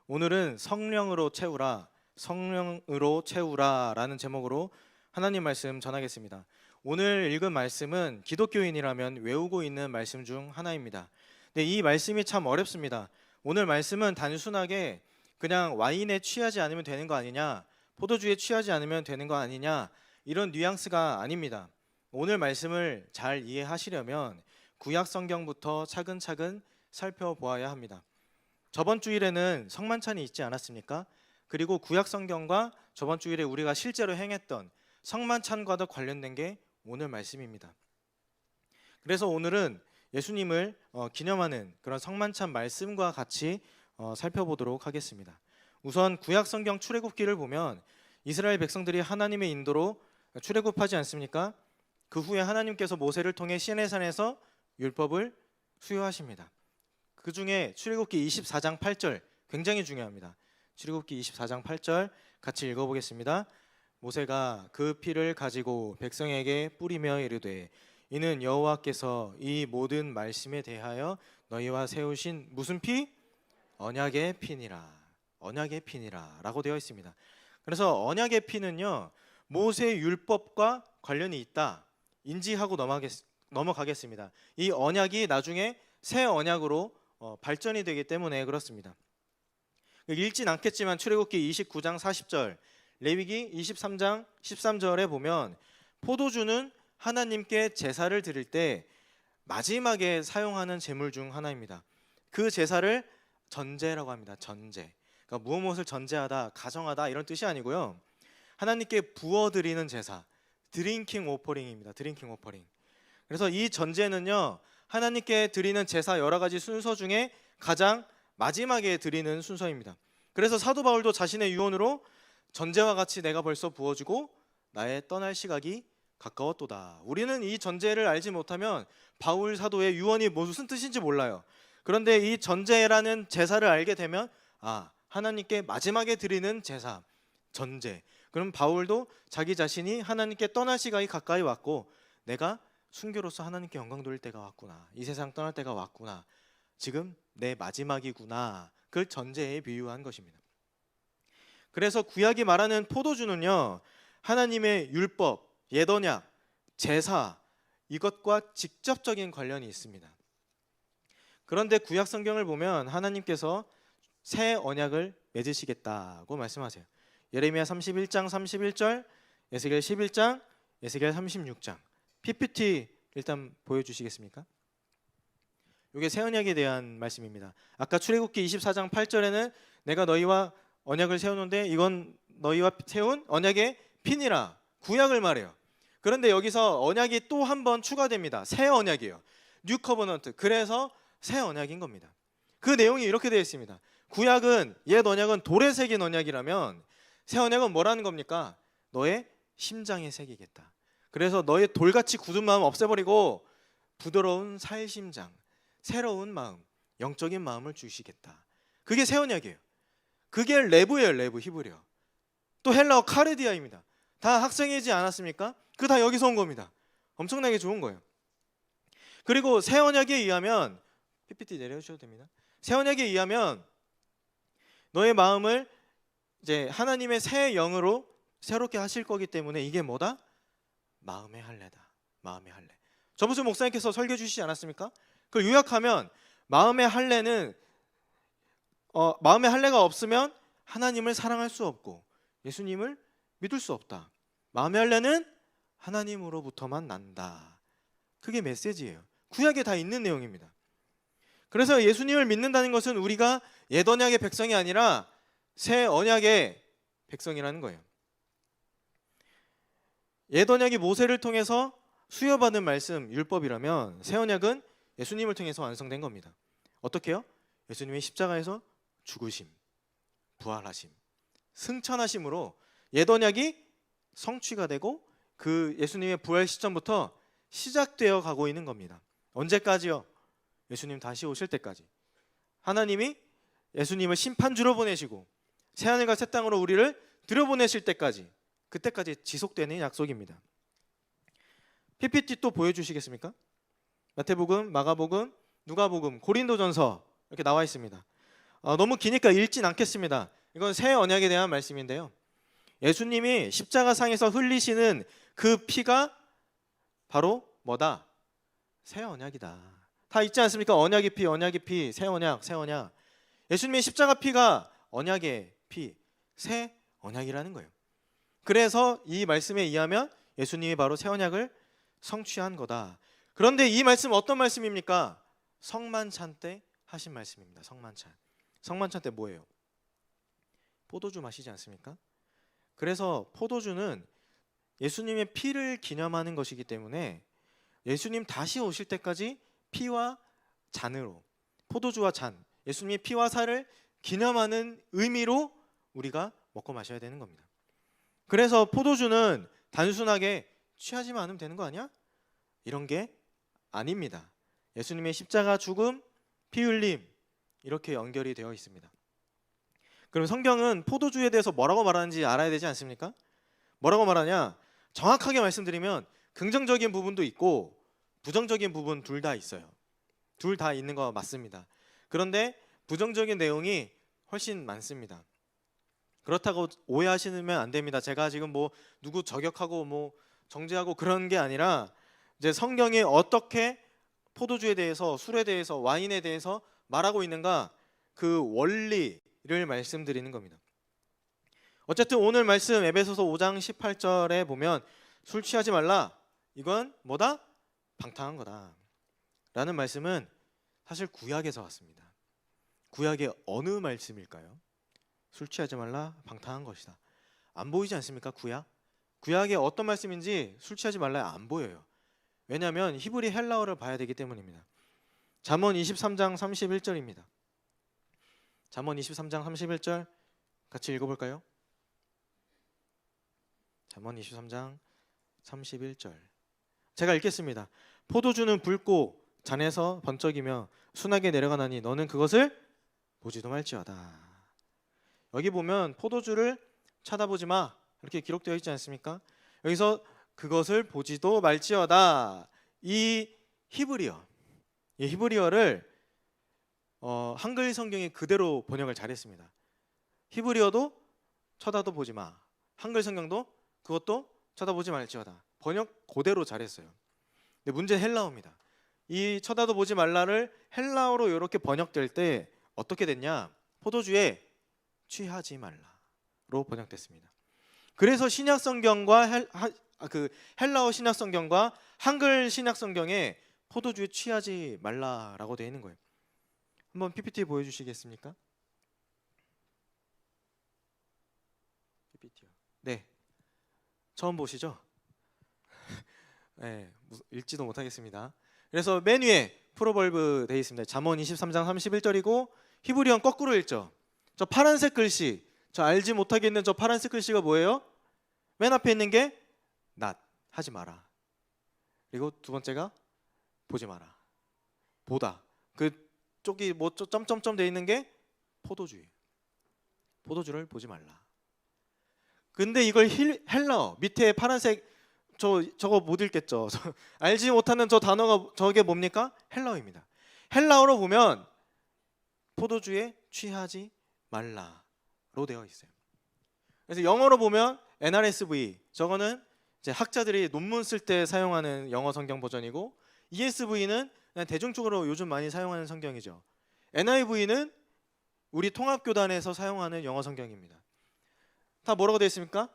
오늘은 성령으로 채우라라는 제목으로 하나님 말씀 전하겠습니다. 오늘 읽은 말씀은 기독교인이라면 외우고 있는 말씀 중 하나입니다. 근데 이 말씀이 참 어렵습니다. 오늘 말씀은 단순하게 그냥 와인에 취하지 않으면 되는 거 아니냐, 포도주에 취하지 않으면 되는 거 아니냐, 이런 뉘앙스가 아닙니다. 오늘 말씀을 잘 이해하시려면 구약 성경부터 차근차근 살펴보아야 합니다. 저번 주일에는 성만찬이 있지 않았습니까? 그리고 구약 성경과 저번 주일에 우리가 실제로 행했던 성만찬과도 관련된 게 오늘 말씀입니다. 그래서 오늘은 예수님을 기념하는 그런 성만찬 말씀과 같이 살펴보도록 하겠습니다. 우선 구약 성경 출애굽기를 보면 이스라엘 백성들이 하나님의 인도로 출애굽하지 않습니까? 그 후에 하나님께서 모세를 통해 시내산에서 율법을 수여하십니다. 그 중에 출애굽기 24장 8절 굉장히 중요합니다. 출애굽기 24장 8절 같이 읽어보겠습니다. 모세가 그 피를 가지고 백성에게 뿌리며 이르되 이는 여호와께서 이 모든 말씀에 대하여 너희와 세우신 무슨 피? 언약의 피니라. 언약의 피니라 라고 되어 있습니다. 그래서 언약의 피는요, 모세 율법과 관련이 있다 인지하고 넘어가겠습니다. 이 언약이 나중에 새 언약으로 발전이 되기 때문에 그렇습니다. 읽진 않겠지만 출애굽기 29장 40절, 레위기 23장 13절에 보면 포도주는 하나님께 제사를 드릴 때 마지막에 사용하는 제물 중 하나입니다. 그 제사를 전제라고 합니다. 전제. 그러니까 무엇을 전제하다, 가정하다 이런 뜻이 아니고요. 하나님께 부어드리는 제사, 드링킹 오퍼링입니다. 드링킹 오퍼링. 그래서 이 전제는요, 하나님께 드리는 제사 여러 가지 순서 중에 가장 마지막에 드리는 순서입니다. 그래서 사도 바울도 자신의 유언으로 전제와 같이 내가 벌써 부어지고 나의 떠날 시각이 가까웠도다. 우리는 이 전제를 알지 못하면 바울 사도의 유언이 무슨 뜻인지 몰라요. 그런데 이 전제라는 제사를 알게 되면 하나님께 마지막에 드리는 제사, 전제. 그럼 바울도 자기 자신이 하나님께 떠날 시각이 가까이 왔고 내가 순교로서 하나님께 영광 돌릴 때가 왔구나, 이 세상 떠날 때가 왔구나, 지금 내 마지막이구나, 그걸 전제에 비유한 것입니다. 그래서 구약이 말하는 포도주는요, 하나님의 율법, 옛 언약, 제사 이것과 직접적인 관련이 있습니다. 그런데 구약 성경을 보면 하나님께서 새 언약을 맺으시겠다고 말씀하세요. 예레미야 31장 31절, 에스겔 11장, 에스겔 36장. PPT 일단 보여주시겠습니까? 이게 새 언약에 대한 말씀입니다. 아까 출애굽기 24장 8절에는 내가 너희와 언약을 세우는데 이건 너희와 세운 언약의 피니라, 구약을 말해요. 그런데 여기서 언약이 또 한 번 추가됩니다. 새 언약이에요. 뉴 커버넌트. 그래서 새 언약인 겁니다. 그 내용이 이렇게 되어 있습니다. 구약은, 옛 언약은 돌에 새긴 언약이라면 새 언약은 뭐라는 겁니까? 너의 심장에 새기겠다. 그래서 너의 돌같이 굳은 마음 없애버리고 부드러운 살심장, 새로운 마음, 영적인 마음을 주시겠다. 그게 새 언약이에요. 그게 레브예요. 레브, 히브리어. 또 헬라어 카르디아입니다. 다 학생이지 않았습니까? 그 다 여기서 온 겁니다. 엄청나게 좋은 거예요. 그리고 새 언약에 의하면, PPT 내려주셔도 됩니다. 새 언약에 의하면 너의 마음을 이제 하나님의 새 영으로 새롭게 하실 거기 때문에 이게 뭐다? 마음의 할례다. 마음의 할례. 저무수 목사님께서 설교 주시지 않았습니까? 그걸 요약하면 마음의 할례는 마음의 할례가 없으면 하나님을 사랑할 수 없고 예수님을 믿을 수 없다. 마음의 할례는 하나님으로부터만 난다. 그게 메시지예요. 구약에 다 있는 내용입니다. 그래서 예수님을 믿는다는 것은 우리가 옛 언약의 백성이 아니라 새 언약의 백성이라는 거예요. 옛 언약이 모세를 통해서 수여받은 말씀, 율법이라면 새 언약은 예수님을 통해서 완성된 겁니다. 어떻게요? 예수님의 십자가에서 죽으심, 부활하심, 승천하심으로 옛 언약이 성취가 되고 그 예수님의 부활 시점부터 시작되어 가고 있는 겁니다. 언제까지요? 예수님 다시 오실 때까지. 하나님이 예수님을 심판주로 보내시고 새하늘과 새 땅으로 우리를 들여보내실 때까지, 그때까지 지속되는 약속입니다. PPT 또 보여주시겠습니까? 마태복음, 마가복음, 누가복음, 고린도전서 이렇게 나와 있습니다. 너무 기니까 읽진 않겠습니다. 이건 새 언약에 대한 말씀인데요. 예수님이 십자가상에서 흘리시는 그 피가 바로 뭐다? 새 언약이다. 다 있지 않습니까? 언약의 피, 언약의 피, 새 언약, 새 언약. 예수님의 십자가 피가 언약의 피, 새 언약이라는 거예요. 그래서 이 말씀에 의하면 예수님이 바로 새 언약을 성취한 거다. 그런데 이 말씀 어떤 말씀입니까? 성만찬 때 하신 말씀입니다. 성만찬. 성만찬 때 뭐예요? 포도주 마시지 않습니까? 그래서 포도주는 예수님의 피를 기념하는 것이기 때문에 예수님 다시 오실 때까지 피와 잔으로, 포도주와 잔, 예수님의 피와 살을 기념하는 의미로 우리가 먹고 마셔야 되는 겁니다. 그래서 포도주는 단순하게 취하지만 않으면 되는 거 아니야? 이런 게 아닙니다. 예수님의 십자가 죽음, 피 흘림 이렇게 연결이 되어 있습니다. 그럼 성경은 포도주에 대해서 뭐라고 말하는지 알아야 되지 않습니까? 뭐라고 말하냐? 정확하게 말씀드리면 긍정적인 부분도 있고 부정적인 부분 둘 다 있어요. 둘 다 있는 거 맞습니다. 그런데 부정적인 내용이 훨씬 많습니다. 그렇다고 오해하시면 안 됩니다. 제가 지금 뭐 누구 저격하고 뭐 정죄하고 그런 게 아니라 이제 성경이 어떻게 포도주에 대해서, 술에 대해서, 와인에 대해서 말하고 있는가 그 원리를 말씀드리는 겁니다. 어쨌든 오늘 말씀 에베소서 5장 18절에 보면 술 취하지 말라. 이건 뭐다? 방탕한 거다. 라는 말씀은 사실 구약에서 왔습니다. 구약의 어느 말씀일까요? 술 취하지 말라, 방탕한 것이다. 안 보이지 않습니까? 구약의 어떤 말씀인지 술 취하지 말라 안 보여요. 왜냐하면 히브리 헬라어를 봐야 되기 때문입니다. 잠언 23장 31절입니다. 잠언 23장 31절 같이 읽어볼까요? 잠언 23장 31절 제가 읽겠습니다. 포도주는 붉고 잔에서 번쩍이며 순하게 내려가나니 너는 그것을 보지도 말지어다. 여기 보면 포도주를 쳐다보지 마 이렇게 기록되어 있지 않습니까? 여기서 그것을 보지도 말지어다. 이 히브리어를 한글 성경이 그대로 번역을 잘했습니다. 히브리어도 쳐다도 보지 마. 한글 성경도 그것도 쳐다보지 말지어다. 번역 그대로 잘했어요. 근데 문제는 헬라어입니다. 이 쳐다도 보지 말라를 헬라어로 이렇게 번역될 때 어떻게 됐냐? 포도주에 취하지 말라로 번역됐습니다. 그래서 신약 성경과 헬라어 신약 성경과 한글 신약 성경에 포도주에 취하지 말라라고 되어 있는 거예요. 한번 PPT 보여주시겠습니까? PPT요. 네, 처음 보시죠? 네, 읽지도 못하겠습니다. 그래서 맨 위에 프로벌브 되어 있습니다. 잠언 23장 31절이고 히브리어는 거꾸로 읽죠. 저 파란색 글씨, 저 알지 못하겠는 저 파란색 글씨가 뭐예요? 맨 앞에 있는 게 not, 하지 마라. 그리고 두 번째가 보지 마라. 보다. 그 쪽이 뭐 점점점 돼 있는 게 포도주예요. 포도주를 보지 말라. 근데 이걸 헬라어 밑에 파란색 저거 못 읽겠죠. 알지 못하는 저 단어가 저게 뭡니까? 헬라어입니다. 헬라어로 보면 포도주에 취하지 말라로 되어 있어요. 그래서 영어로 보면 NRSV 저거는 이제 학자들이 논문 쓸 때 사용하는 영어 성경 버전이고 ESV는 그냥 대중적으로 요즘 많이 사용하는 성경이죠. NIV는 우리 통합교단에서 사용하는 영어 성경입니다. 다 뭐라고 되어 있습니까?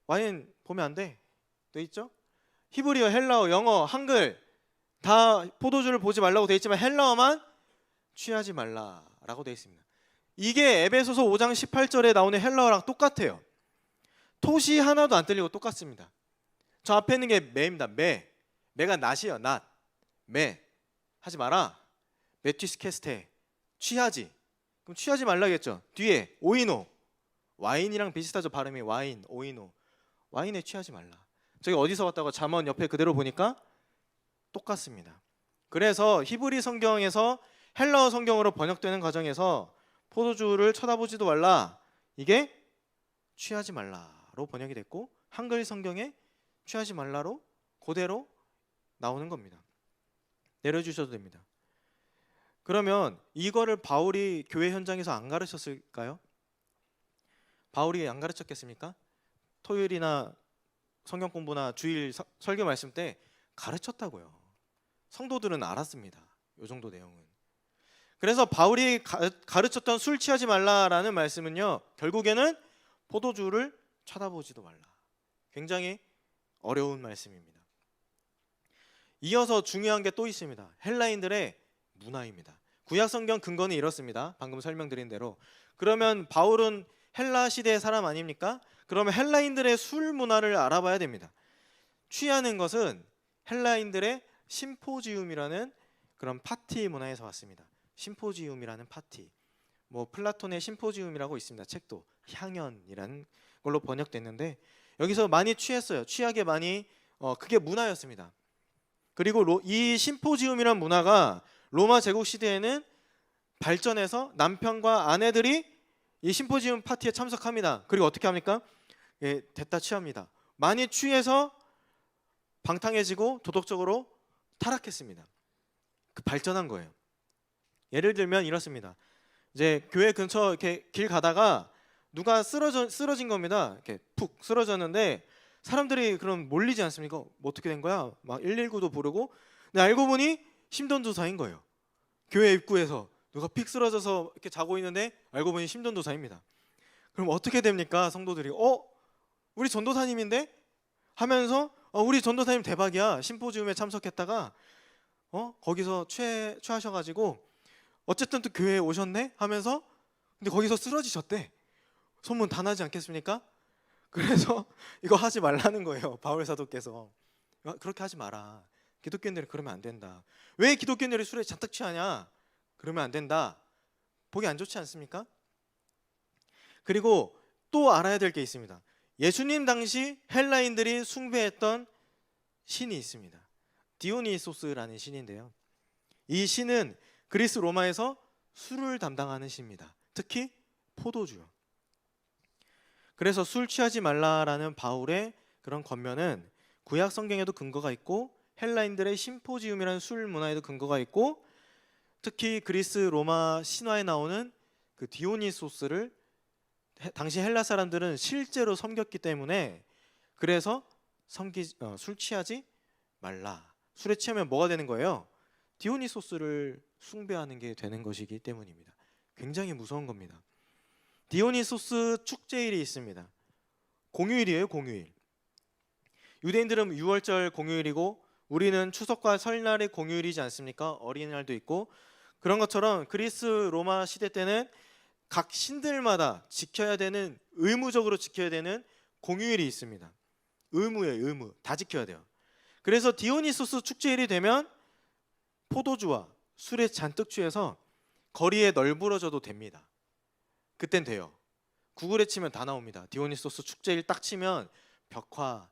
와인 보면 안 돼. 돼 있죠? 히브리어, 헬라어, 영어, 한글 다 포도주를 보지 말라고 되어 있지만 헬라어만 취하지 말라라고 되어 있습니다. 이게 에베소서 5장 18절에 나오는 헬라어랑 똑같아요. 토시 하나도 안 틀리고 똑같습니다. 저 앞에 있는 게 매입니다. 매가 낫이에요. 낫. 매 하지 마라. 메티스 캐스테 취하지. 그럼 취하지 말라겠죠. 뒤에 오이노 와인이랑 비슷하죠. 발음이 와인, 오이노 와인에 취하지 말라. 저기 어디서 왔다고 잠언 옆에 그대로 보니까 똑같습니다. 그래서 히브리 성경에서 헬라어 성경으로 번역되는 과정에서 포도주를 쳐다보지도 말라 이게 취하지 말라로 번역이 됐고 한글 성경에 취하지 말라로 그대로 나오는 겁니다. 내려주셔도 됩니다. 그러면 이거를 바울이 교회 현장에서 안 가르쳤을까요? 바울이 안 가르쳤겠습니까? 토요일이나 성경 공부나 주일 설교 말씀 때 가르쳤다고요. 성도들은 알았습니다. 이 정도 내용은. 그래서 바울이 가르쳤던 술 취하지 말라라는 말씀은요, 결국에는 포도주를 쳐다보지도 말라. 굉장히 어려운 말씀입니다. 이어서 중요한 게 또 있습니다. 헬라인들의 문화입니다. 구약 성경 근거는 이렇습니다. 방금 설명드린 대로. 그러면 바울은 헬라 시대의 사람 아닙니까? 그러면 헬라인들의 술 문화를 알아봐야 됩니다. 취하는 것은 헬라인들의 심포지움이라는 그런 파티 문화에서 왔습니다. 심포지움이라는 파티. 뭐 플라톤의 심포지움이라고 있습니다. 책도 향연이라는 걸로 번역됐는데 여기서 많이 취했어요. 취하게 많이 그게 문화였습니다. 그리고 이 심포지움이란 문화가 로마 제국 시대에는 발전해서 남편과 아내들이 이 심포지움 파티에 참석합니다. 그리고 어떻게 합니까? 예, 됐다 취합니다. 많이 취해서 방탕해지고 도덕적으로 타락했습니다. 발전한 거예요. 예를 들면 이렇습니다. 이제 교회 근처 이렇게 길 가다가 누가 쓰러진 겁니다. 이렇게 푹 쓰러졌는데 사람들이 그럼 몰리지 않습니까? 뭐 어떻게 된 거야? 막 119도 부르고. 근데 알고 보니 심전도사인 거예요. 교회 입구에서 누가 픽 쓰러져서 이렇게 자고 있는데 알고 보니 심전도사입니다. 그럼 어떻게 됩니까? 성도들이 우리 전도사님인데? 하면서 우리 전도사님 대박이야. 심포지움에 참석했다가 거기서 취하셔가지고 어쨌든 또 교회에 오셨네? 하면서 근데 거기서 쓰러지셨대. 소문 다 나지 않겠습니까? 그래서 이거 하지 말라는 거예요. 바울 사도께서. 그렇게 하지 마라. 기독교인들은 그러면 안 된다. 왜 기독교인들이 술에 잔뜩 취하냐? 그러면 안 된다. 보기 안 좋지 않습니까? 그리고 또 알아야 될 게 있습니다. 예수님 당시 헬라인들이 숭배했던 신이 있습니다. 디오니소스라는 신인데요. 이 신은 그리스 로마에서 술을 담당하는 신입니다. 특히 포도주요. 그래서 술 취하지 말라라는 바울의 그런 권면은 구약 성경에도 근거가 있고 헬라인들의 심포지움이라는 술 문화에도 근거가 있고 특히 그리스 로마 신화에 나오는 그 디오니소스를 당시 헬라 사람들은 실제로 섬겼기 때문에 그래서 술 취하지 말라. 술에 취하면 뭐가 되는 거예요? 디오니소스를 숭배하는 게 되는 것이기 때문입니다. 굉장히 무서운 겁니다. 디오니소스 축제일이 있습니다. 공휴일이에요, 공휴일. 유대인들은 6월절 공휴일이고 우리는 추석과 설날의 공휴일이지 않습니까? 어린이날도 있고 그런 것처럼 그리스 로마 시대 때는 각 신들마다 지켜야 되는 의무적으로 지켜야 되는 공휴일이 있습니다. 의무예요, 의무. 다 지켜야 돼요. 그래서 디오니소스 축제일이 되면 포도주와 술에 잔뜩 취해서 거리에 널브러져도 됩니다. 그땐 돼요. 구글에 치면 다 나옵니다. 디오니소스 축제일 딱 치면 벽화,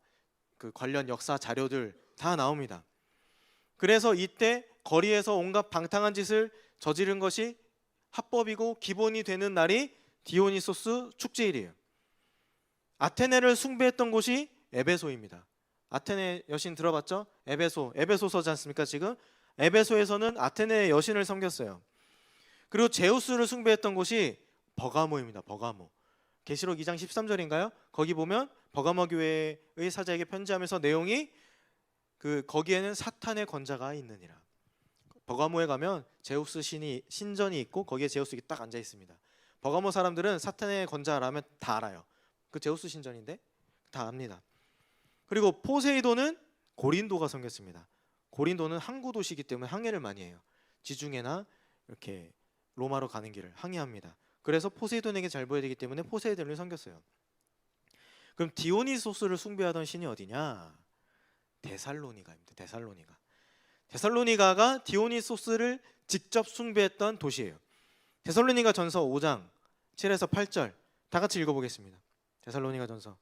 그 관련 역사 자료들 다 나옵니다. 그래서 이때 거리에서 온갖 방탕한 짓을 저지른 것이 합법이고 기본이 되는 날이 디오니소스 축제일이에요. 아테네를 숭배했던 곳이 에베소입니다. 아테네 여신 들어봤죠? 에베소서지 않습니까 지금? 에베소에서는 아테네의 여신을 섬겼어요. 그리고 제우스를 숭배했던 곳이 버가모입니다. 버가모. 계시록 2장 13절인가요? 거기 보면 버가모 교회의 사자에게 편지하면서 내용이 거기에는 사탄의 권자가 있느니라. 버가모에 가면 제우스 신전이 있고 거기에 제우스가 딱 앉아 있습니다. 버가모 사람들은 사탄의 권자라면 다 알아요. 그 제우스 신전인데 다 압니다. 그리고 포세이돈은 고린도가 섬겼습니다. 고린도는 항구 도시이기 때문에 항해를 많이 해요. 지중해나 이렇게 로마로 가는 길을 항해합니다. 그래서 포세이돈에게 잘 보여야 되기 때문에 포세이돈을 섬겼어요. 그럼 디오니소스를 숭배하던 신이 어디냐? 데살로니가입니다. 데살로니가가 디오니소스를 직접 숭배했던 도시예요. 데살로니가 전서 5장 7에서 8절 다 같이 읽어보겠습니다. 데살로니가 전서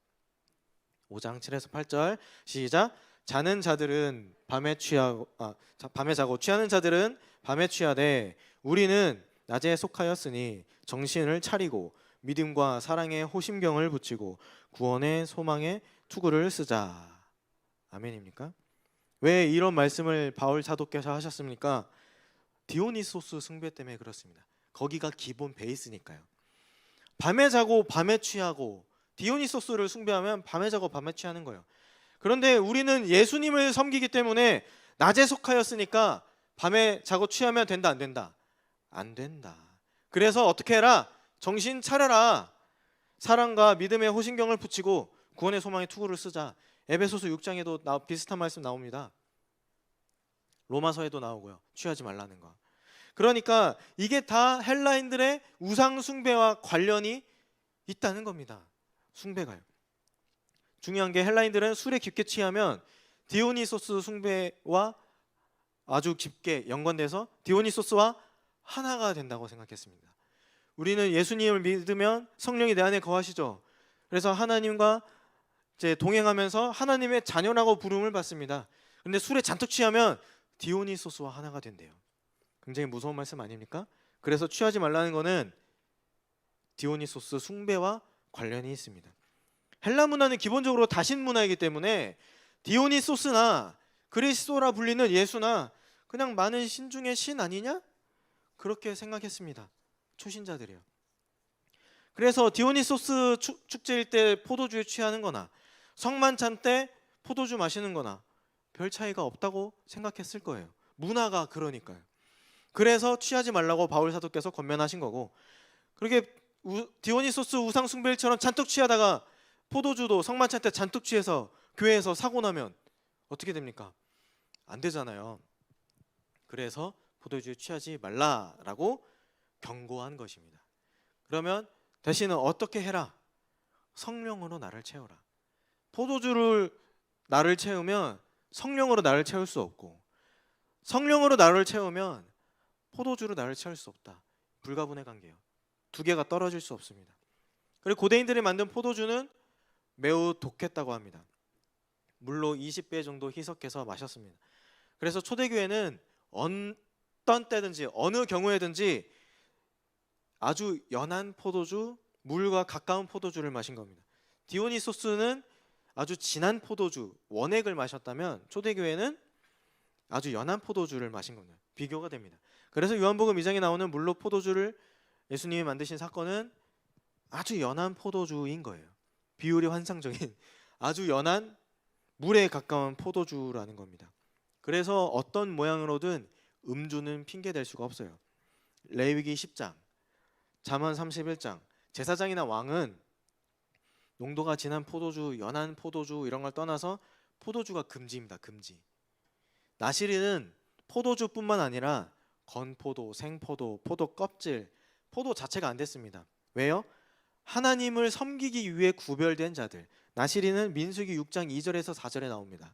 5장 7에서 8절 시작. 자는 자들은 밤에 자고 취하는 자들은 밤에 취하되 우리는 낮에 속하였으니 정신을 차리고 믿음과 사랑의 호심경을 붙이고 구원의 소망의 투구를 쓰자. 아멘입니까? 왜 이런 말씀을 바울 사도께서 하셨습니까? 디오니소스 숭배 때문에 그렇습니다. 거기가 기본 베이스니까요. 밤에 자고 밤에 취하고 디오니소스를 숭배하면 밤에 자고 밤에 취하는 거예요. 그런데 우리는 예수님을 섬기기 때문에 낮에 속하였으니까 밤에 자고 취하면 된다 안 된다? 안 된다. 그래서 어떻게 해라? 정신 차려라. 사랑과 믿음의 호신경을 붙이고 구원의 소망의 투구를 쓰자. 에베소서 6장에도 비슷한 말씀 나옵니다. 로마서에도 나오고요. 취하지 말라는 거. 그러니까 이게 다 헬라인들의 우상 숭배와 관련이 있다는 겁니다. 숭배가요. 중요한 게 헬라인들은 술에 깊게 취하면 디오니소스 숭배와 아주 깊게 연관돼서 디오니소스와 하나가 된다고 생각했습니다. 우리는 예수님을 믿으면 성령이 내 안에 거하시죠. 그래서 하나님과 이제 동행하면서 하나님의 자녀라고 부름을 받습니다. 근데 술에 잔뜩 취하면 디오니소스와 하나가 된대요. 굉장히 무서운 말씀 아닙니까? 그래서 취하지 말라는 것은 디오니소스 숭배와 관련이 있습니다. 헬라 문화는 기본적으로 다신 문화이기 때문에 디오니소스나 그리스도라 불리는 예수나 그냥 많은 신 중에 신 아니냐? 그렇게 생각했습니다. 초신자들이요. 그래서 디오니소스 축제일 때 포도주에 취하는 거나 성만찬 때 포도주 마시는 거나 별 차이가 없다고 생각했을 거예요. 문화가 그러니까요. 그래서 취하지 말라고 바울 사도께서 권면하신 거고, 그렇게 디오니소스 우상 숭배일처럼 잔뜩 취하다가 포도주도 성만찬 때 잔뜩 취해서 교회에서 사고 나면 어떻게 됩니까? 안 되잖아요. 그래서 포도주에 취하지 말라라고 경고한 것입니다. 그러면 대신은 어떻게 해라? 성령으로 나를 채워라. 포도주를 나를 채우면 성령으로 나를 채울 수 없고, 성령으로 나를 채우면 포도주로 나를 채울 수 없다. 불가분의 관계예요. 두 개가 떨어질 수 없습니다. 그리고 고대인들이 만든 포도주는 매우 독했다고 합니다. 물로 20배 정도 희석해서 마셨습니다. 그래서 초대교회는 어떤 때든지 어느 경우에든지 아주 연한 포도주, 물과 가까운 포도주를 마신 겁니다. 디오니소스는 아주 진한 포도주, 원액을 마셨다면 초대교회는 아주 연한 포도주를 마신 겁니다. 비교가 됩니다. 그래서 요한복음 2장에 나오는 물로 포도주를 예수님이 만드신 사건은 아주 연한 포도주인 거예요. 비율이 환상적인 아주 연한 물에 가까운 포도주라는 겁니다. 그래서 어떤 모양으로든 음주는 핑계될 수가 없어요. 레위기 10장, 잠언 31장, 제사장이나 왕은 농도가 진한 포도주, 연한 포도주 이런 걸 떠나서 포도주가 금지입니다. 금지. 나시린은 포도주뿐만 아니라 건포도, 생포도, 포도 껍질, 포도 자체가 안 됐습니다. 왜요? 하나님을 섬기기 위해 구별된 자들. 나시린은 민수기 6장 2절에서 4절에 나옵니다.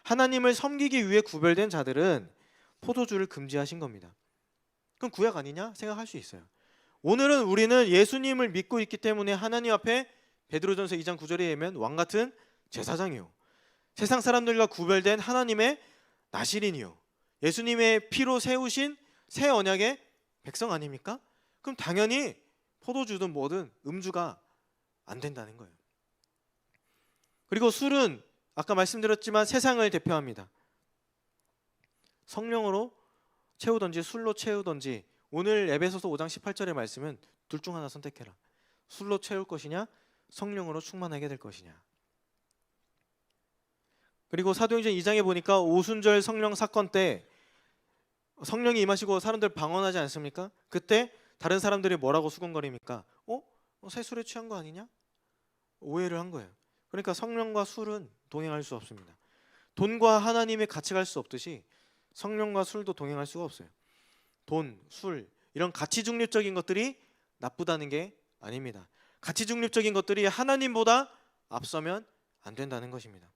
하나님을 섬기기 위해 구별된 자들은 포도주를 금지하신 겁니다. 그럼 구약 아니냐 생각할 수 있어요. 오늘은 우리는 예수님을 믿고 있기 때문에 하나님 앞에 베드로전서 2장 9절에 의하면 왕같은 제사장이요, 세상 사람들과 구별된 하나님의 나시린이요, 예수님의 피로 세우신 새 언약의 백성 아닙니까? 그럼 당연히 포도주든 뭐든 음주가 안 된다는 거예요. 그리고 술은 아까 말씀드렸지만 세상을 대표합니다. 성령으로 채우든지 술로 채우든지, 오늘 에베소서 5장 18절의 말씀은 둘 중 하나 선택해라. 술로 채울 것이냐, 성령으로 충만하게 될 것이냐. 그리고 사도행전 2장에 보니까 오순절 성령 사건 때 성령이 임하시고 사람들 방언하지 않습니까? 그때 다른 사람들이 뭐라고 수군거립니까? 새 술에 취한 거 아니냐? 오해를 한 거예요. 그러니까 성령과 술은 동행할 수 없습니다. 돈과 하나님이 같이 갈 수 없듯이 성령과 술도 동행할 수가 없어요. 돈, 술 이런 가치 중립적인 것들이 나쁘다는 게 아닙니다. 가치 중립적인 것들이 하나님보다 앞서면 안 된다는 것입니다.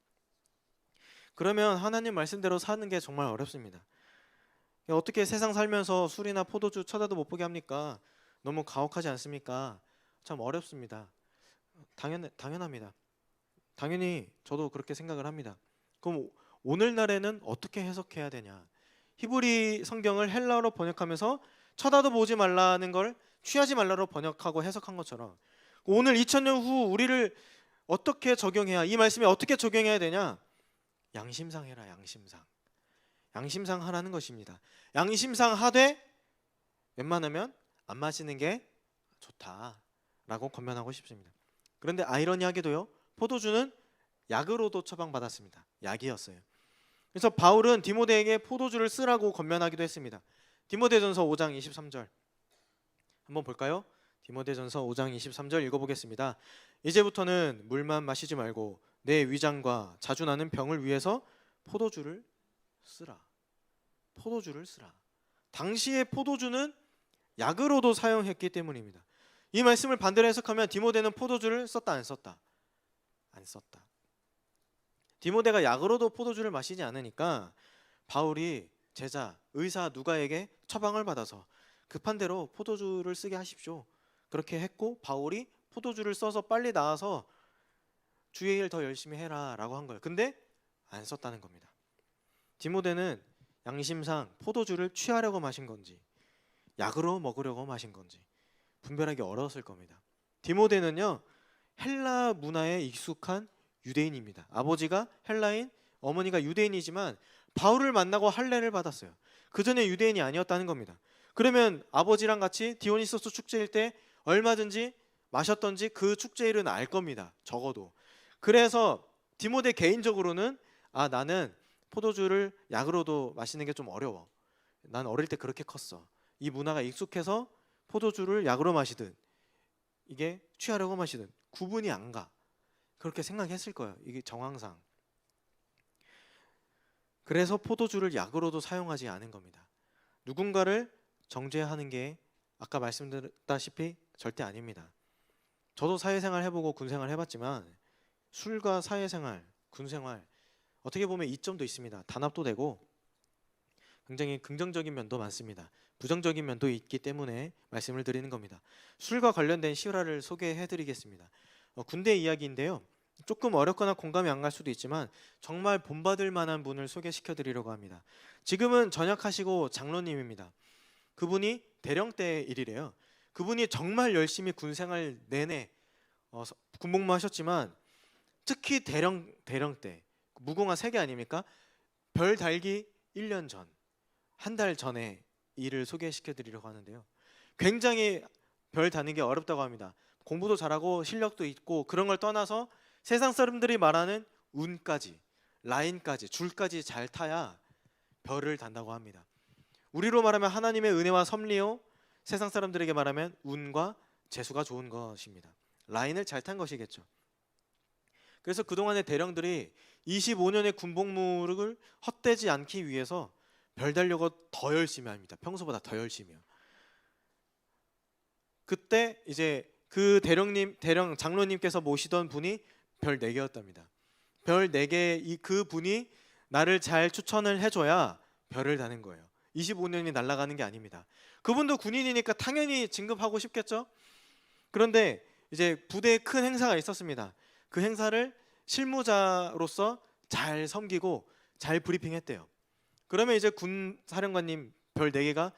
그러면 하나님 말씀대로 사는 게 정말 어렵습니다. 어떻게 세상 살면서 술이나 포도주 쳐다도 못 보게 합니까? 너무 가혹하지 않습니까? 참 어렵습니다. 당연합니다. 당연히 저도 그렇게 생각을 합니다. 그럼 오늘날에는 어떻게 해석해야 되냐? 히브리 성경을 헬라어로 번역하면서 쳐다도 보지 말라는 걸 취하지 말라로 번역하고 해석한 것처럼 오늘 2000년 후 우리를 어떻게 적용해야, 이 말씀에 어떻게 적용해야 되냐? 양심상 해라. 양심상. 양심상 하라는 것입니다. 양심상 하되 웬만하면 안 마시는 게 좋다라고 권면하고 싶습니다. 그런데 아이러니하게도요, 포도주는 약으로도 처방받았습니다. 약이었어요. 그래서 바울은 디모데에게 포도주를 쓰라고 권면하기도 했습니다. 디모데전서 5장 23절 한번 볼까요? 디모데전서 5장 23절 읽어보겠습니다. 이제부터는 물만 마시지 말고 내 위장과 자주 나는 병을 위해서 포도주를 쓰라. 포도주를 쓰라. 당시의 포도주는 약으로도 사용했기 때문입니다. 이 말씀을 반대로 해석하면 디모데는 포도주를 썼다 안 썼다? 안 썼다. 디모데가 약으로도 포도주를 마시지 않으니까 바울이 제자, 의사 누가에게 처방을 받아서 급한 대로 포도주를 쓰게 하십시오. 그렇게 했고 바울이 포도주를 써서 빨리 나아서 주의 일 더 열심히 해라 라고 한 거예요. 근데 안 썼다는 겁니다. 디모데는 양심상 포도주를 취하려고 마신 건지 약으로 먹으려고 마신 건지 분별하기 어려웠을 겁니다. 디모데는요, 헬라 문화에 익숙한 유대인입니다. 아버지가 헬라인, 어머니가 유대인이지만 바울을 만나고 할례를 받았어요. 그 전에 유대인이 아니었다는 겁니다. 그러면 아버지랑 같이 디오니소스 축제일 때 얼마든지 마셨던지 그 축제일은 알 겁니다. 적어도. 그래서 디모데 개인적으로는 나는 포도주를 약으로도 마시는 게 좀 어려워. 난 어릴 때 그렇게 컸어. 이 문화가 익숙해서 포도주를 약으로 마시든 이게 취하려고 마시든 구분이 안 가. 그렇게 생각했을 거예요. 이게 정황상. 그래서 포도주를 약으로도 사용하지 않은 겁니다. 누군가를 정죄하는 게 아까 말씀드렸다시피 절대 아닙니다. 저도 사회생활 해보고 군생활 해봤지만 술과 사회생활, 군생활 어떻게 보면 이점도 있습니다. 단합도 되고 굉장히 긍정적인 면도 많습니다. 부정적인 면도 있기 때문에 말씀을 드리는 겁니다. 술과 관련된 실화를 소개해드리겠습니다. 군대 이야기인데요. 조금 어렵거나 공감이 안 갈 수도 있지만 정말 본받을 만한 분을 소개시켜드리려고 합니다. 지금은 전역하시고 장로님입니다. 그분이 대령 때 일이래요. 그분이 정말 열심히 군생활 내내 군복무 하셨지만 특히 대령 때 무궁화 3개 아닙니까? 별 달기 1년 전, 한 달 전에 일을 소개시켜드리려고 하는데요. 굉장히 별 다는 게 어렵다고 합니다. 공부도 잘하고 실력도 있고 그런 걸 떠나서 세상 사람들이 말하는 운까지, 라인까지, 줄까지 잘 타야 별을 단다고 합니다. 우리로 말하면 하나님의 은혜와 섭리요, 세상 사람들에게 말하면 운과 재수가 좋은 것입니다. 라인을 잘 탄 것이겠죠. 그래서 그동안의 대령들이 25년의 군복무를 헛되지 않기 위해서 별 달려고 더 열심히 합니다. 평소보다 더 열심히요. 그때 이제 그 대령 장로님께서 모시던 분이 별 4개였답니다. 별 4개 그 분이 나를 잘 추천을 해줘야 별을 다는 거예요. 25년이 날아가는 게 아닙니다. 그분도 군인이니까 당연히 진급하고 싶겠죠. 그런데 이제 부대에 큰 행사가 있었습니다. 그 행사를 실무자로서 잘 섬기고 잘 브리핑했대요. 그러면 이제 군 사령관님 별 4개가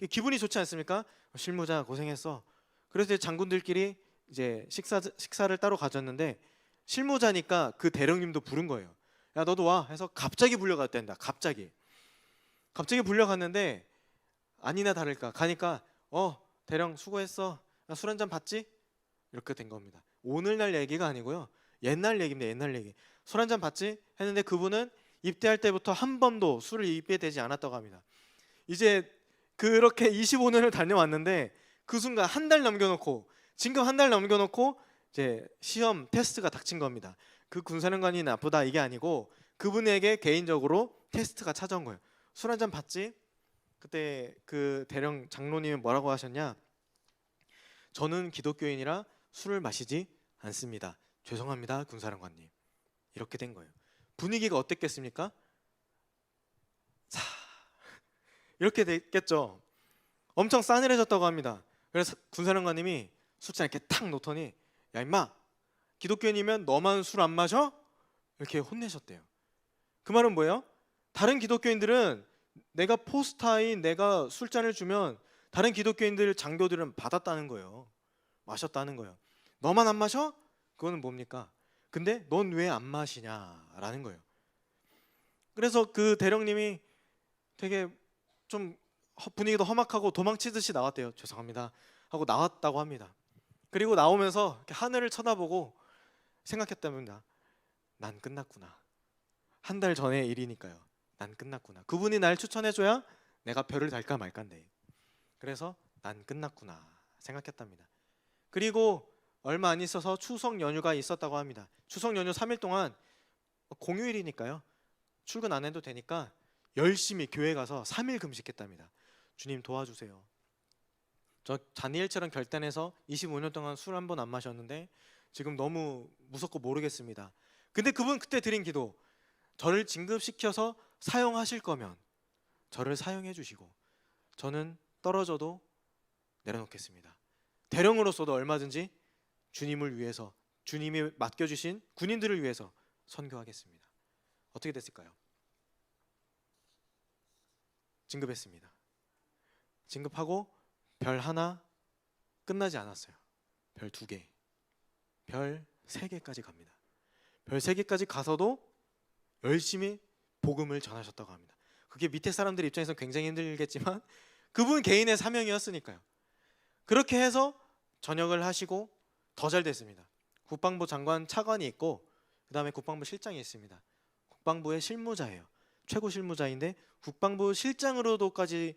기분이 좋지 않습니까? 실무자 고생했어. 그래서 이제 장군들끼리 이제 식사를 따로 가졌는데 실무자니까 그 대령님도 부른 거예요. 야 너도 와 해서 갑자기 불려갔댄다. 갑자기 불려갔는데 아니나 다를까 가니까 대령 수고했어. 술 한잔 받지? 이렇게 된 겁니다. 오늘날 얘기가 아니고요. 옛날 얘기입니다. 옛날 얘기. 술 한잔 받지? 했는데 그분은 입대할 때부터 한 번도 술을 입에대지 않았다고 합니다. 이제 그렇게 25년을 다녀왔는데 그 순간 한 달 남겨놓고 진급 한 달 남겨놓고 이제 시험 테스트가 닥친 겁니다. 그 군사령관이 나쁘다 이게 아니고 그분에게 개인적으로 테스트가 찾아온 거예요. 술 한잔 받지? 그때 그 대령 장로님이 뭐라고 하셨냐? 저는 기독교인이라 술을 마시지 않습니다. 죄송합니다 군사령관님. 이렇게 된 거예요. 분위기가 어땠겠습니까? 자, 이렇게 됐겠죠. 엄청 싸늘해졌다고 합니다. 그래서 군사령관님이 술잔 이렇게 탁 놓더니 야 임마 기독교인이면 너만 술 안 마셔? 이렇게 혼내셨대요. 그 말은 뭐예요? 다른 기독교인들은 내가 포스타인 내가 술잔을 주면 다른 기독교인들 장교들은 받았다는 거예요. 마셨다는 거예요. 너만 안 마셔? 그거는 뭡니까? 근데 넌 왜 안 마시냐라는 거예요. 그래서 그 대령님이 되게 좀 분위기도 험악하고 도망치듯이 나왔대요. 죄송합니다 하고 나왔다고 합니다. 그리고 나오면서 이렇게 하늘을 쳐다보고 생각했답니다. 난 끝났구나. 한 달 전의 일이니까요. 난 끝났구나. 그분이 날 추천해줘야 내가 별을 달까 말까인데. 그래서 난 끝났구나 생각했답니다. 그리고 얼마 안 있어서 추석 연휴가 있었다고 합니다. 추석 연휴 3일 동안 공휴일이니까요. 출근 안 해도 되니까 열심히 교회 가서 3일 금식했답니다. 주님 도와주세요. 저 다니엘처럼 결단해서 25년 동안 술 한 번 안 마셨는데 지금 너무 무섭고 모르겠습니다. 근데 그분 그때 드린 기도, 저를 진급시켜서 사용하실 거면 저를 사용해 주시고 저는 떨어져도 내려놓겠습니다. 대령으로서도 얼마든지 주님을 위해서, 주님이 맡겨주신 군인들을 위해서 선교하겠습니다. 어떻게 됐을까요? 진급했습니다. 진급하고 별 하나 끝나지 않았어요. 별 2개, 별 3개까지 갑니다. 별 3개까지 가서도 열심히 복음을 전하셨다고 합니다. 그게 밑에 사람들 입장에서 굉장히 힘들겠지만 그분 개인의 사명이었으니까요. 그렇게 해서 전역을 하시고 더 잘 됐습니다. 국방부 장관 차관이 있고 그 다음에 국방부 실장이 있습니다. 국방부의 실무자예요. 최고 실무자인데 국방부 실장으로도까지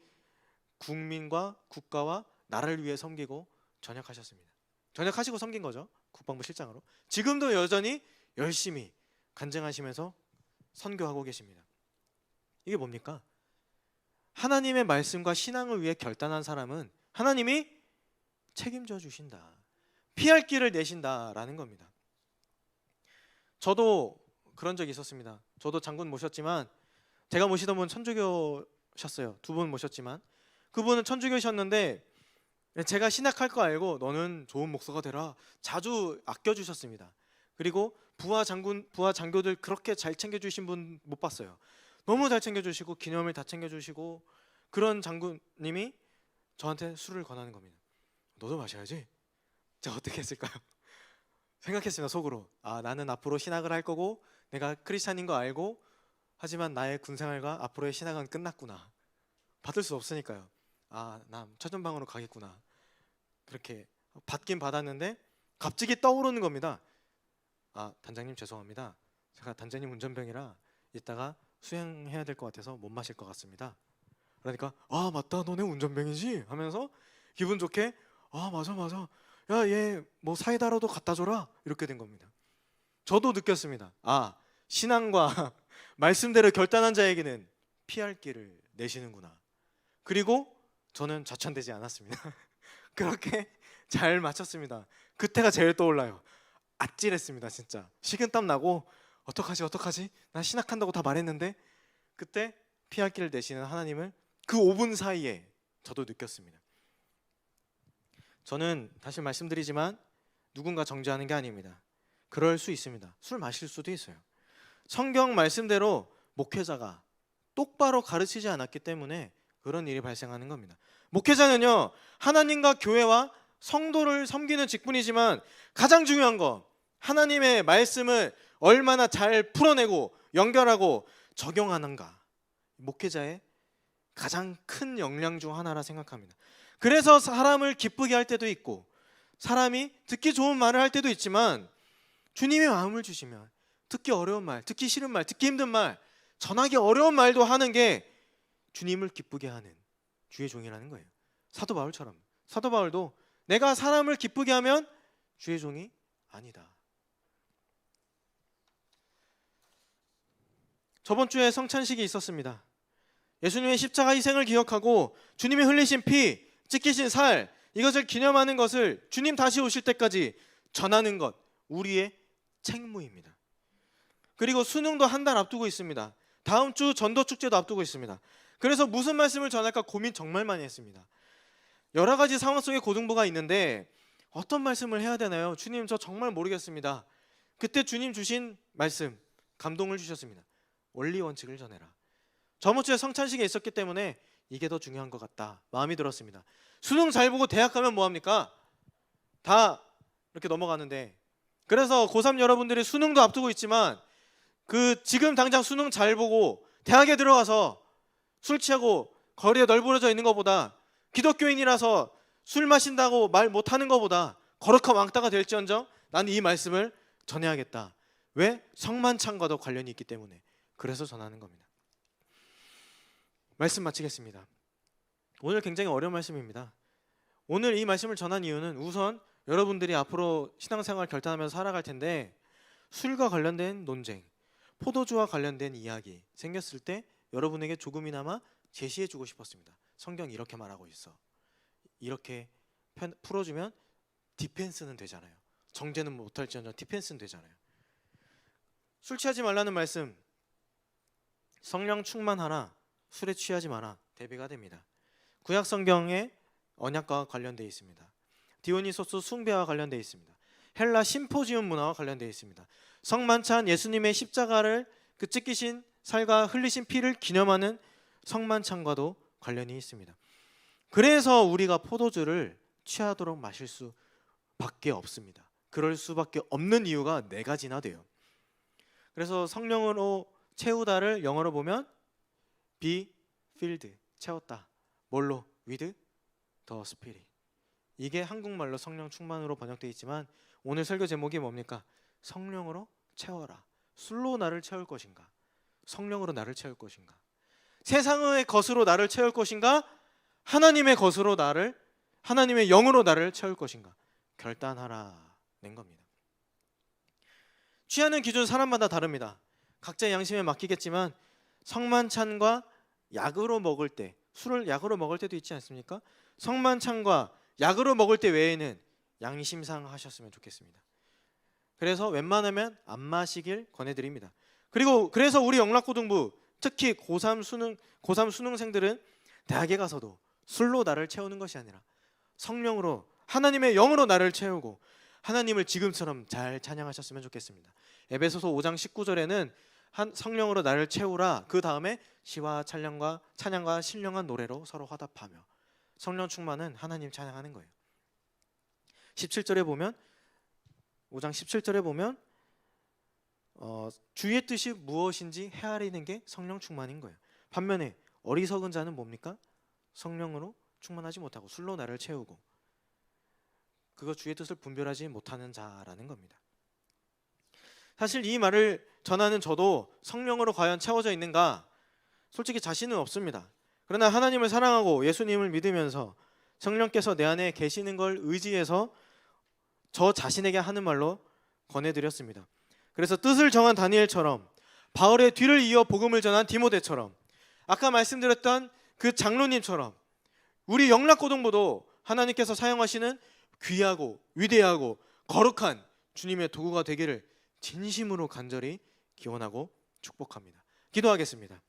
국민과 국가와 나라를 위해 섬기고 전역하셨습니다. 전역하시고 섬긴 거죠. 국방부 실장으로. 지금도 여전히 열심히 간증하시면서 선교하고 계십니다. 이게 뭡니까? 하나님의 말씀과 신앙을 위해 결단한 사람은 하나님이 책임져 주신다. 피할 길을 내신다라는 겁니다. 저도 그런 적이 있었습니다. 저도 장군 모셨지만 제가 모시던 분 천주교셨어요. 2분 모셨지만 그분은 천주교셨는데 제가 신학할 거 알고 너는 좋은 목사가 되라 자주 아껴주셨습니다. 그리고 부하 장교들 그렇게 잘 챙겨주신 분 못 봤어요. 너무 잘 챙겨주시고 기념일 다 챙겨주시고 그런 장군님이 저한테 술을 권하는 겁니다. 너도 마셔야지. 제가 어떻게 했을까요? 생각했습니다. 속으로. 아, 나는 앞으로 신학을 할 거고 내가 크리스찬인 거 알고 하지만 나의 군생활과 앞으로의 신학은 끝났구나. 받을 수 없으니까요. 아, 나 최전방으로 가겠구나. 그렇게 받긴 받았는데 갑자기 떠오르는 겁니다. 아, 단장님 죄송합니다. 제가 단장님 운전병이라 이따가 수행해야 될 것 같아서 못 마실 것 같습니다. 그러니까 아 맞다 너네 운전병이지 하면서 기분 좋게 아 맞아 야 얘 뭐 사이다라도 갖다 줘라 이렇게 된 겁니다. 저도 느꼈습니다. 아 신앙과 말씀대로 결단한 자에게는 피할 길을 내시는구나. 그리고 저는 좌천되지 않았습니다. 그렇게 잘 마쳤습니다. 그때가 제일 떠올라요. 아찔했습니다. 진짜 식은땀 나고 어떡하지 난 신학한다고 다 말했는데 그때 피할 길을 내시는 하나님을 그 5분 사이에 저도 느꼈습니다. 저는 다시 말씀드리지만 누군가 정죄하는 게 아닙니다. 그럴 수 있습니다. 술 마실 수도 있어요. 성경 말씀대로 목회자가 똑바로 가르치지 않았기 때문에 그런 일이 발생하는 겁니다. 목회자는요 하나님과 교회와 성도를 섬기는 직분이지만 가장 중요한 거 하나님의 말씀을 얼마나 잘 풀어내고 연결하고 적용하는가, 목회자의 가장 큰 역량 중 하나라 생각합니다. 그래서 사람을 기쁘게 할 때도 있고 사람이 듣기 좋은 말을 할 때도 있지만 주님의 마음을 주시면 듣기 어려운 말, 듣기 싫은 말, 듣기 힘든 말, 전하기 어려운 말도 하는 게 주님을 기쁘게 하는 주의 종이라는 거예요. 사도 바울처럼. 사도 바울도 내가 사람을 기쁘게 하면 주의 종이 아니다. 저번 주에 성찬식이 있었습니다. 예수님의 십자가 희생을 기억하고 주님이 흘리신 피, 찢기신 살, 이것을 기념하는 것을 주님 다시 오실 때까지 전하는 것, 우리의 책무입니다. 그리고 수능도 한 달 앞두고 있습니다. 다음 주 전도축제도 앞두고 있습니다. 그래서 무슨 말씀을 전할까 고민 정말 많이 했습니다. 여러 가지 상황 속에 고등부가 있는데 어떤 말씀을 해야 되나요? 주님 저 정말 모르겠습니다. 그때 주님 주신 말씀, 감동을 주셨습니다. 원리 원칙을 전해라. 저번 주에 성찬식에 있었기 때문에 이게 더 중요한 것 같다 마음이 들었습니다. 수능 잘 보고 대학 가면 뭐합니까? 다 이렇게 넘어가는데 그래서 고3 여러분들이 수능도 앞두고 있지만 그 지금 당장 수능 잘 보고 대학에 들어가서 술 취하고 거리에 널브러져 있는 것보다, 기독교인이라서 술 마신다고 말 못하는 것보다 거룩한 왕따가 될지언정 나는 이 말씀을 전해야겠다. 왜? 성만찬과도 관련이 있기 때문에. 그래서 전하는 겁니다. 말씀 마치겠습니다. 오늘 굉장히 어려운 말씀입니다. 오늘 이 말씀을 전한 이유는 우선 여러분들이 앞으로 신앙생활 결단하면서 살아갈 텐데, 술과 관련된 논쟁, 포도주와 관련된 이야기 생겼을 때 여러분에게 조금이나마 제시해주고 싶었습니다. 성경이 이렇게 말하고 있어. 이렇게 풀어주면 디펜스는 되잖아요. 정죄는 못할지언정 디펜스는 되잖아요. 술 취하지 말라는 말씀, 성령 충만하라, 술에 취하지 마라, 대비가 됩니다. 구약 성경에 언약과 관련되어 있습니다. 디오니소스 숭배와 관련되어 있습니다. 헬라 심포지움 문화와 관련되어 있습니다. 성만찬, 예수님의 십자가를 그 찢기신 살과 흘리신 피를 기념하는 성만찬과도 관련이 있습니다. 그래서 우리가 포도주를 취하도록 마실 수밖에 없습니다. 그럴 수밖에 없는 이유가 네 가지나 돼요. 그래서 성령으로 채우다를 영어로 보면 be filled, 채웠다. 뭘로? with the spirit. 이게 한국말로 성령 충만으로 번역되어 있지만 오늘 설교 제목이 뭡니까? 성령으로 채워라. 술로 나를 채울 것인가? 성령으로 나를 채울 것인가? 세상의 것으로 나를 채울 것인가? 하나님의 것으로 나를, 하나님의 영으로 나를 채울 것인가? 결단하라는 겁니다. 취하는 기준 사람마다 다릅니다. 각자의 양심에 맡기겠지만 성만찬과 약으로 먹을 때, 술을 약으로 먹을 때도 있지 않습니까? 성만찬과 약으로 먹을 때 외에는 양심상 하셨으면 좋겠습니다. 그래서 웬만하면 안 마시길 권해드립니다. 그리고 그래서 우리 영락고등부, 특히 고3 수능생들은 대학에 가서도 술로 나를 채우는 것이 아니라 성령으로, 하나님의 영으로 나를 채우고 하나님을 지금처럼 잘 찬양하셨으면 좋겠습니다. 에베소서 5장 19절에는 성령으로 나를 채우라, 그 다음에 시와 찬양과 신령한 노래로 서로 화답하며, 성령 충만은 하나님 찬양하는 거예요. 17절에 보면, 5장 17절에 보면 주의 뜻이 무엇인지 헤아리는 게 성령 충만인 거예요. 반면에 어리석은 자는 뭡니까? 성령으로 충만하지 못하고 술로 나를 채우고 그거 주의 뜻을 분별하지 못하는 자라는 겁니다. 사실 이 말을 전하는 저도 성령으로 과연 채워져 있는가 솔직히 자신은 없습니다. 그러나 하나님을 사랑하고 예수님을 믿으면서 성령께서 내 안에 계시는 걸 의지해서 저 자신에게 하는 말로 권해드렸습니다. 그래서 뜻을 정한 다니엘처럼, 바울의 뒤를 이어 복음을 전한 디모데처럼, 아까 말씀드렸던 그 장로님처럼 우리 영락고등부도 하나님께서 사용하시는 귀하고 위대하고 거룩한 주님의 도구가 되기를 진심으로 간절히 기원하고 축복합니다. 기도하겠습니다.